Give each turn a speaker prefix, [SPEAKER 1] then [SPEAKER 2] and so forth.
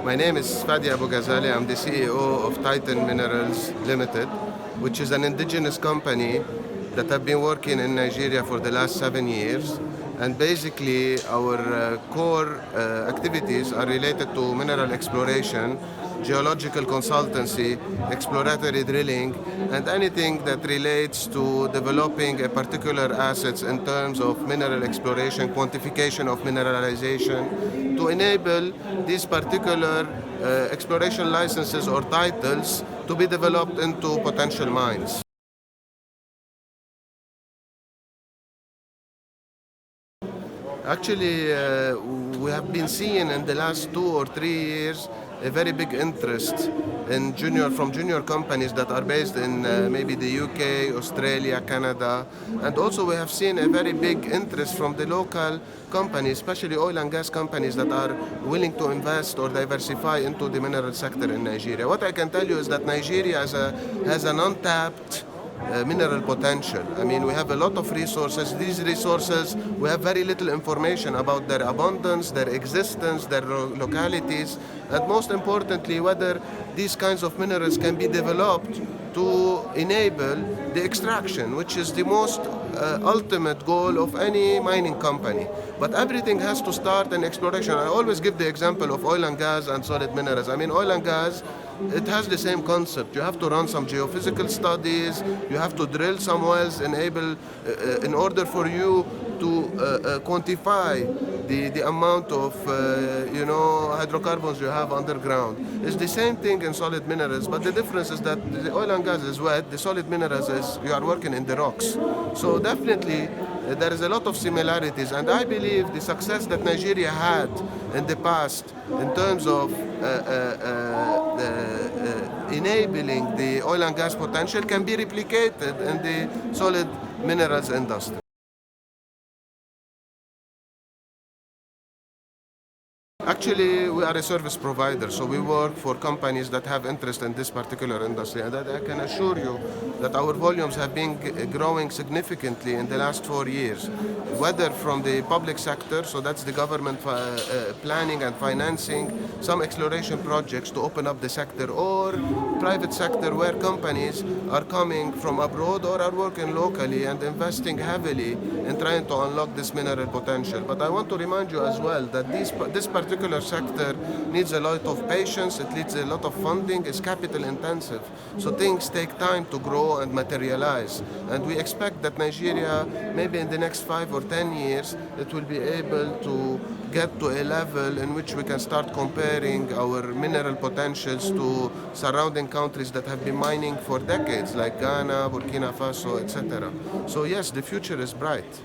[SPEAKER 1] My name is Fadi A. Ghazale. I'm the CEO of Titan Minerals Limited, which is an indigenous company that have been working in Nigeria for the last 7 years. And basically, our core activities are related to mineral exploration, geological consultancy, exploratory drilling, and anything that relates to developing a particular assets in terms of mineral exploration, quantification of mineralization, to enable these particular exploration licenses or titles to be developed into potential mines. Actually, we have been seeing in the last 2 or 3 years a very big interest in from junior companies that are based in maybe the UK, Australia, Canada, and also we have seen a very big interest from the local companies, especially oil and gas companies that are willing to invest or diversify into the mineral sector in Nigeria. What I can tell you is that Nigeria has an untapped mineral potential. I mean, we have a lot of resources. These resources, we have very little information about their abundance, their existence, their localities, and most importantly, whether these kinds of minerals can be developed to enable the extraction, which is the most ultimate goal of any mining company. But everything has to start in exploration. I always give the example of oil and gas and solid minerals. I mean, oil and gas, it has the same concept. You have to run some geophysical studies, you have to drill some wells, in order for you to quantify the amount of hydrocarbons you have underground. It's the same thing in solid minerals, but the difference is that the oil and gas is wet, the solid minerals is you are working in the rocks. So definitely there is a lot of similarities, and I believe the success that Nigeria had in the past in terms of enabling the oil and gas potential can be replicated in the solid minerals industry. Actually, we are a service provider, so we work for companies that have interest in this particular industry. And I can assure you that our volumes have been growing significantly in the last 4 years, whether from the public sector, so that's the government planning and financing some exploration projects to open up the sector, or private sector where companies are coming from abroad or are working locally and investing heavily in trying to unlock this mineral potential. But I want to remind you as well that this particular sector needs a lot of patience, it needs a lot of funding, it's capital intensive. So things take time to grow and materialize. And we expect that Nigeria, maybe in the next 5 or 10 years, it will be able to get to a level in which we can start comparing our mineral potentials to surrounding countries that have been mining for decades, like Ghana, Burkina Faso, etc. So yes, the future is bright.